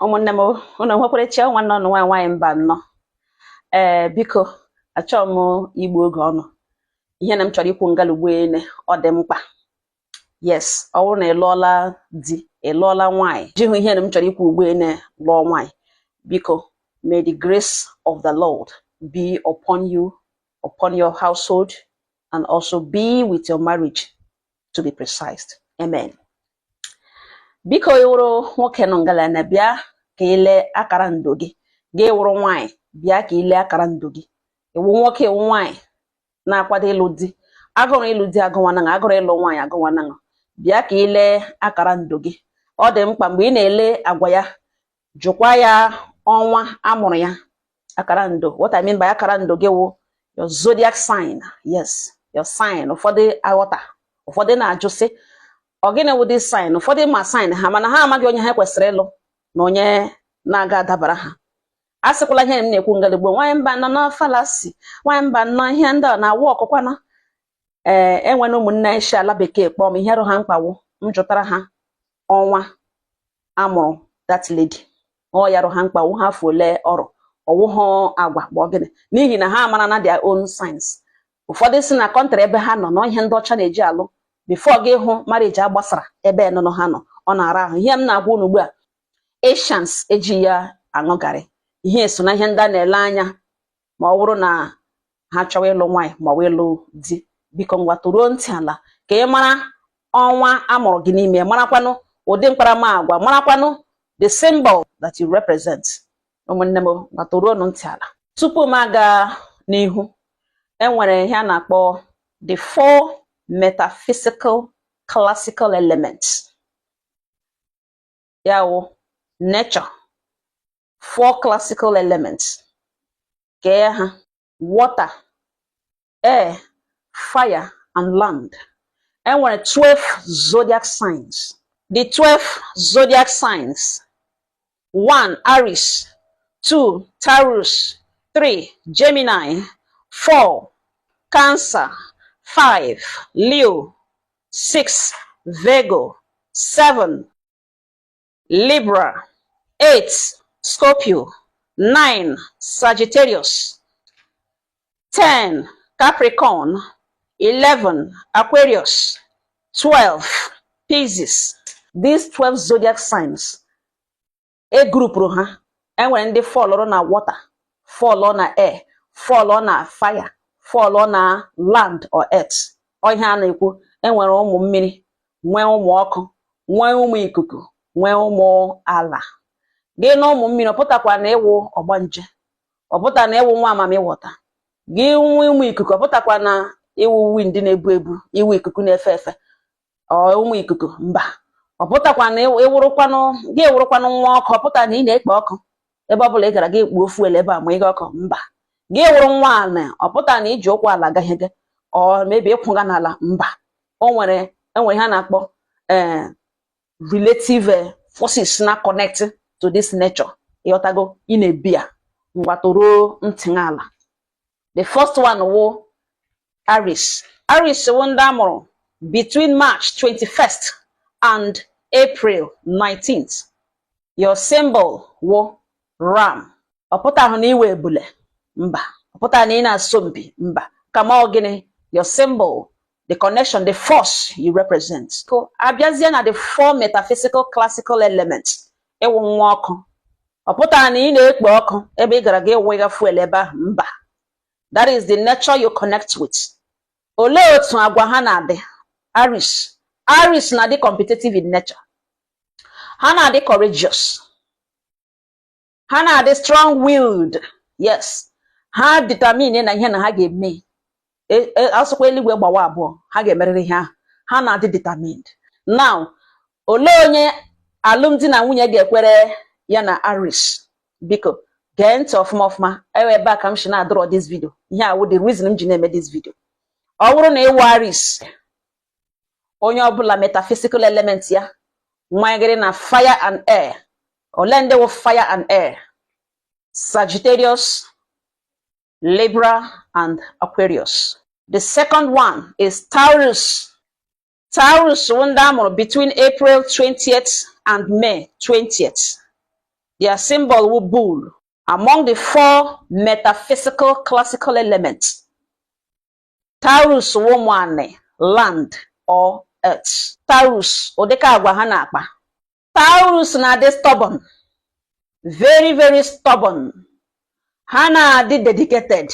ụmụnne m unu nwekwarechi nwanne ọnụ nwaanyị mba nnọọ. Biko achọọ m igbu oge ọnụ ihe na m chọrọ ikwu ngalugbo ene ọ dị mkpa. Yes, ọ bụrụ na ị lụọla di, ị lụọla nwaanyị ji hụ ihe na m chọrọ ikwu ugbo ene lụọ nwaanyị. Biko, may the grace of the Lord be upon you, upon your household, and also be with your marriage, to be precise. Amen. Biko ịwụrụ nwoke nọ ngala na bịa ka ile akara ndụ gị, ga-ewụrụ nwaanyị bịa ka ile akara ndụ gị. Iwu nwoke iwu nwaanyị na-akwado ịlụ di, agụrụ ịlụ di agụwananga, agụrụ ịlụ nwaanyị agụwananga, bịa ka ile akara ndụ gị. Ọ dị mkpa mgbe ị na-ele agwa ya, jụkwa ya ọnwa amụrụ ya. Akara ndụ, what I mean by akara ndụ gị wụ your zodiac sign. Yes, your sign. Ụfọdụ aghọta, ụfọdụ na-ajụ sị ọ gịnị wụ this sign. Ụfọdụ ma sign ha mana ha amaghị onye ha kwesịrị ịlụ na onye na-aga adabara ha. A sịkwala ihe m na-ekwu ngalugbo nwaanyị mba nọ na falasi, nwaanyị mba nọ ihe ndị a na-awụ ọkụkwana. Enwere ụmụnne isi ala bekee kpọọ m ihe rụ ha mkpawo, m jụtara ha ọnwa amụrụ that lady. Ọ ya rụ ha mkpawo, ha afọ ole ọrụ ọwụhụ agwa bụ gịnị, n'ihi na ha amara na their own signs. Ụfọdụ si na kọntrị ebe ha nọ na ihe ndị ọcha na-eji alụ before gị hụ marriage agbasara ebe nọ ha nọ, ọ na-ara ahụ. Ihe m na-agwa unu ugbu a, Asians eji ya aṅụ garị. Ihe so na ihe ndị a na-ele anya ma ọ bụrụ na ha chọwa ịlụ nwaanyị ma ọ bụ ịlụ di. Biko ngwa tụruo ntị ala ka ị mara ọnwa amụrụ gị n'ime, marakwanụ ụdị mkparamagwa, marakwanụ the symbol that you represent. Ụmụnne m ngwa tụruo ntị ala. Tupu m aga n'ihu, enwere ihe a na-akpọ the 4 metaphysical classical elements. Yawo nature, 4 classical elements. Keha, water, air, fire, and land. And we're 12 zodiac signs. The 12 zodiac signs: 1 Aries, 2 Taurus, 3 Gemini, 4 Cancer, 5 Leo, 6 Virgo, 7 Libra, 8 Scorpio, 9 Sagittarius, 10 Capricorn, 11 Aquarius, 12 Pisces. These 12 zodiac signs, a group ha, and when they fall on water, fall on air, fall on fire, fall on land or earth. Ọ ihe a na-ekwu, enwere ụmụ mmiri, nwee ụmụ ọkụ, nwee ụmụ ikuku, nwee ụmụ ala. Gị na ụmụ mmiri ọpụtakwa na ewu ọgbanje, ọpụta na ewu nwa amamiwọta. Gị nwe ụmụ ikuku ọpụtakwa na ewu wind na-ebu ebu, iwu ikuku na-efe efe, ọ ụmụ ikuku mba. Ọpụtakwa na ewurukwanụ, gị ewurukwanụ nwa ọkụ, ọpụta na ị na-ekpe ọkụ ebe ọ bụla ị gara gị ekpuo fuel ebe a ma ị ga ọkụ mba. Gị ewuru nwa ala, ọpụta na iji ụkwụ ala gaghị gị, ọ mebi ịkwụga n'ala mba. Enwere ha na-akpọ relative forces na connect to this nature. Ịghọtago ị na-ebi ya ngwa toro ntị ala. The first one wo Aries. Aries wụ ndị amụrụ between March 21st and April 19th. Your symbol wo ram. Ọpụta ahụ na iwe ebule mba. Ọpụta na ị na-asọ mpi mba. Kama ọ gịnị, your symbol, the connection, the force you represent. So abịazie na the 4 metaphysical classical elements. Ewu nwa ọkụ. Ọpụta na ị na-ekpe ọkụ ebe ị gara gị enweghị fuel ebe ahụ mba. That is the nature you connect with. Olee otu agwa ha na-adị? Aries. Aries na-adị competitive in nature. Ha na-adị courageous. Ha na-adị strong-willed. Yes. Ha determine na ihe na ha ga-eme. Asụkwa eluigwe gbawa abụọ, ha ga-emerịrị ihe ahụ. Ha na-adị determined. Now, olee onye alụmdi na nwunye ga-ekwere ya na Aries? Biko gee ntị ọfụma ewe ebe a ka m shi na-adọrọ this video. Ihe a wụ the reason m ji na-eme this video. Ọ bụrụ na ịwụ Aries, onye ọbụla metaphysical element ya nwanyegịrị na fire and air. Ole ndị wụ fire and air? Sagittarius, Libra, and Aquarius. The second one is Taurus. Taurus wụ ndị amụrụ between April 20th and May 20th. Their symbol will bull. Among the 4 metaphysical classical elements, Taurus woman, land or earth. Taurus, odeka agwa ha na-akpa. Taurus na dị stubborn, very very stubborn. Ha na-adị dedicated.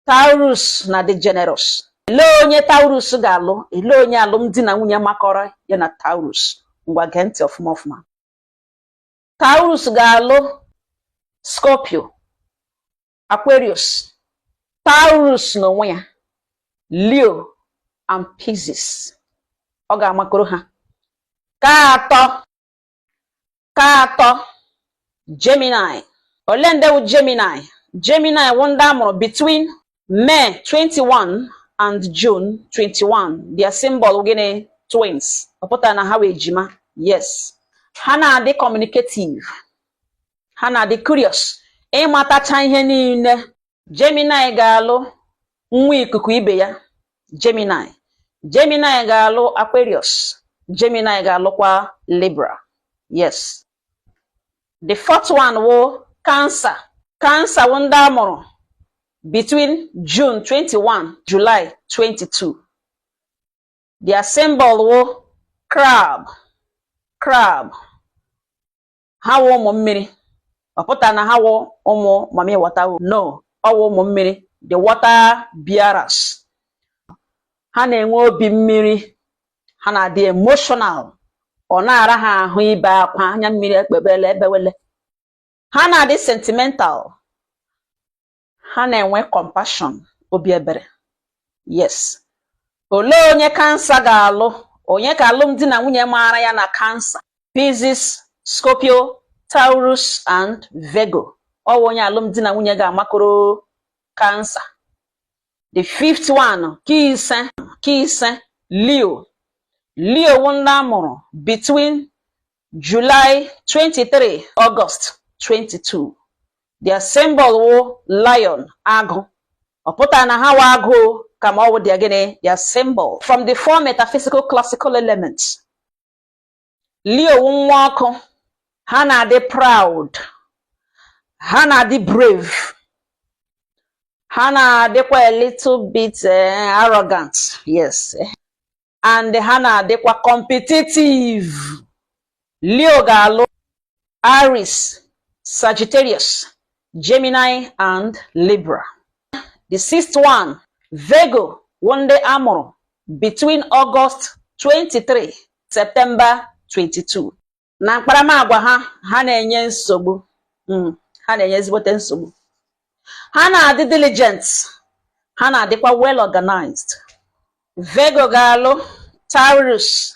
Taurus na dị generous. Ele onye Taurus ga-alụ, ele onye alụmdi na nwunye makọrọ ya na Taurus. Ngwa gee ntị ọfụma ọfụma. Taurus ga-alụ Scorpio, Aquarius, Taurus n'onwe ya, Leo and Pisces. Ọ ga-amakọrọ ha. Ka atọ Gemini. Ole ndị wụ Gemini? Gemini wụ ndị amụrụ between May 21 and June 21. Their symbol gịnị? Twins. Ọ pụtara na ha wee ejima. Yes. Ha na-adị communicative. Ha na-adị curious. Ịmatacha ihe niile. Gemini ga-alụ nwa ikuku ibe ya. Gemini. Gemini ga-alụ Aquarius. Gemini ga-alụkwa Libra. Yes. The 4th one wụ Cancer. Cancer wụ ndị amụrụ between June 21, July 22. Their symbol wụ crab. Crab. Ha wụ ụmụ mmiri. Ọ pụtara na ha wụ ụmụ mami water. No, ọ wụ ụmụ mmiri. The water bearers. Ha na-enwe obi mmiri. Ha na-adị emotional. Ọ na-ara ha ahụ ibe akwa, anya mmiri ekpebele ebewele. Ha na-adị sentimental. Ha na-enwe compassion, obi ebere. Yes. Olee onye Cancer ga-alụ? Onye ka alụmdi na nwunye mara ya na Cancer? Pisces, Scorpio, Taurus and Virgo. Ọ onye alụmdi na nwunye ga-amakọrọ Cancer. The 5th one, Kise, Leo. Leo wụ ndị amụrụ between July 23, August 22. Their symbol wụ lion, agụ. Ọ pụtara na ha wụ agụ kama ọ wụ dia gịnị? Their symbol. From the 4 metaphysical classical elements, Leo wụ nwa ọkụ. Ha na-adị proud. Ha na-adị brave. Ha na-adịkwa a little bit arrogant. Yes. And ha na-adịkwa competitive. Leo ga-alụ Aries, Sagittarius, Gemini and Libra. The 6th one, Virgo, one day amụrụ between August 23, September 22. Na mkparamagwa ha na-enye nsogbu. Ha na-enye ezigbote nsogbu. Ha na-adị diligent. Ha na-adịkwa well organized. Virgo ga-alụ Taurus,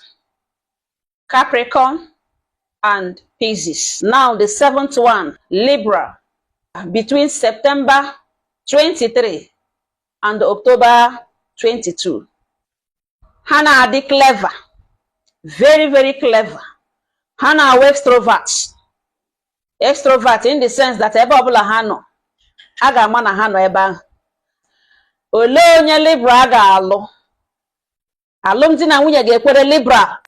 Capricorn and Pisces. Now the 7th one, Libra, between September 23 and October 22. Ha na-adị clever, very very clever. Ha na-awụ extroverts. Extrovert in the sense that ebe ọbụla ha nọ, a ga-ama na ha nọ ebe ahụ. Olee onye Libra ga-alụ? Alụmdi na nwunye ga-ekwere Libra,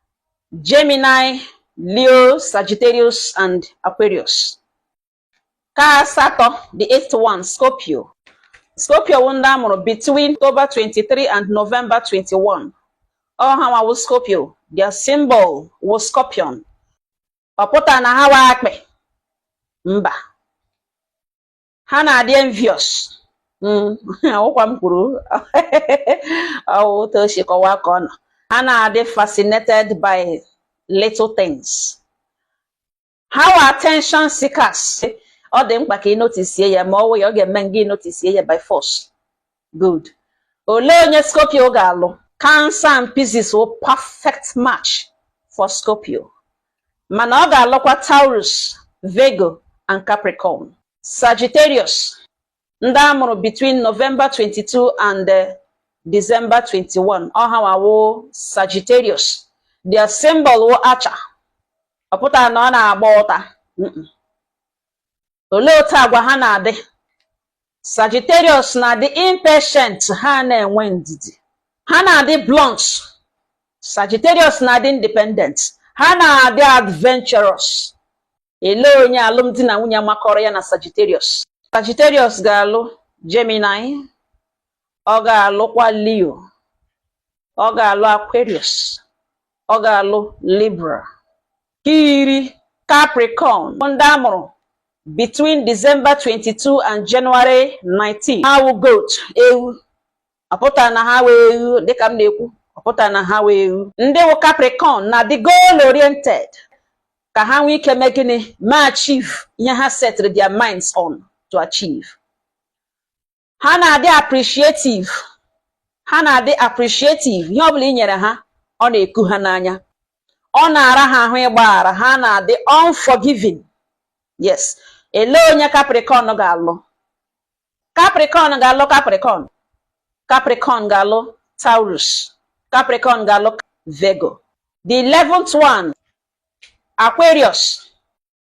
Gemini, Leo, Sagittarius and Aquarius. Ka asatọ, the 8th one, Scorpio. Scorpio wụ ndị amụrụ between October 23 and November 21. Ọ ha wụ Scorpio. Their symbol was scorpion. Ọ pụtara na ha wa akpị. Mba. Ha na-adị envious. Ọkwa m kwuru. Ọ to shikọwa ka ọ nọ. Ha na-adị fascinated by little things. Ha were attention seekers. Ọ dị mkpa ka ị notice ya ma ọ wụ ya ọ ga-eme gị notice ya by force. Good. Olee onye Scorpio ga-alụ? Cancer and Pisces were perfect match for Scorpio. Mana ọ ga-alụkwa Taurus, Virgo and Capricorn. Sagittarius, ndị amụrụ between November 22 and December 21. Ọ ha wụ Sagittarius. Their symbol wụ acha. Ọ pụtara na ọ na-agba ụta. Olee otu agwa ha na-adị? Sagittarius na-adị impatient. Ha na-enwe ndidi. Ha na-adị blunt. Sagittarius na-adị independent. Ha na-adị adventurous. ele onye alụmdi na nwunye makọrọ ya na Sagittarius. Sagittarius ga-alụ Gemini, ọ ga-alụkwa Leo, ọ ga-alụ Aquarius, ọ ga-alụ Libra. Iri Capricorn, ndị amụrụ between December 22 and January 19. Ha wụ goat, ewu. Ọpụta na ha wee ewu, dịka m na-ekwu, ọpụta na ha wee ewu. Ndị wụ Capricorn na the goal oriented, ka ha nwee ike mee gịnị? Ma achieve ihe ha set their minds on to achieve. Ha na-adị appreciative. Ha na-adị appreciative. Ihe ọbụla i nyere ha, ọ na-eku ha n'anya. Ọ na-ara ha ahụ ịgbaghara. Ha na-adị unforgiving. Yes. Ele onye Capricorn ga-alụ? Capricorn ga-alụ Capricorn. Capricorn ga-alụ Taurus. Capricorn ga-alụ Virgo. The 11th one, Aquarius.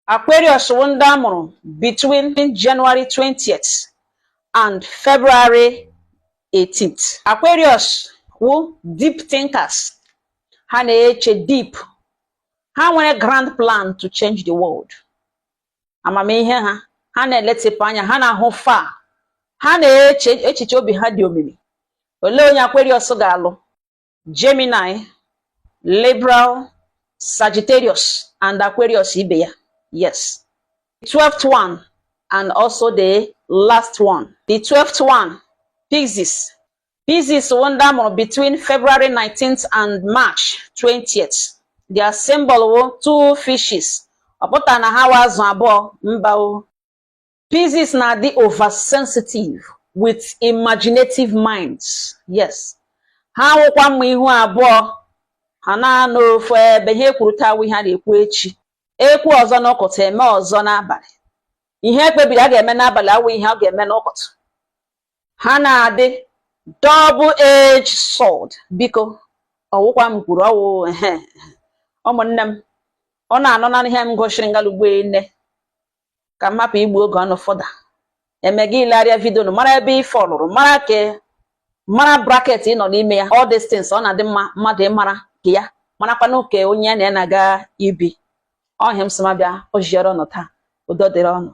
Aquarius wụ ndị amụrụ between January 20th and February 18th. Aquarius wụ deep thinkers. Ha na-eche deep. Ha nwere grand plan to change the world. Amamihe ha. Ha na-eletịpụ anya. Ha na-ahụ far. Ha na-eche echiche obi ha dị omimi. Olee onye Aquarius ga-alụ? Gemini, Libra, Sagittarius, and Aquarius ibe ya. Yes. The 12th one and also the last one. The 12th one, Pisces. Pisces wonder between February 19th and March 20th. Their symbol was 2 fishes. Ọpụta na ha wazụ abụọ mba. Pisces na dị oversensitive with imaginative minds. Yes. Ha wụkwa mma ihu abụọ. Ha na-anụ ofu ebe ihe kwuruta wi ha na-ekwu echi. Ekwu ọzọ n'ụkọtụ eme ọzọ n'abalị. Ihe ekpebiri a ga-eme n'abalị awụ ihe ọ ga-eme n'ụkọtụ. Ha na-adị double-edged sword. Biko, ọwụkwa m kwuru ọwụ ụmụnne m. Ọ na-anọ na ihe m gosiri ngalugbo nne. Ka mmapụ igbu oge ọnụ fọda. Eme gị ilegharịa vidio nụ mara ebe ife ọlụrụ, mara bracket ị nọ n'ime ya. All these things ọ na-adị mma mmadụ ịmara nke ya. Marakwanụ nke onye na ya na-aga ibi. Ọhịa m sị ma bịa o jiere ọnụ taa. Udo dịrị ọnụ.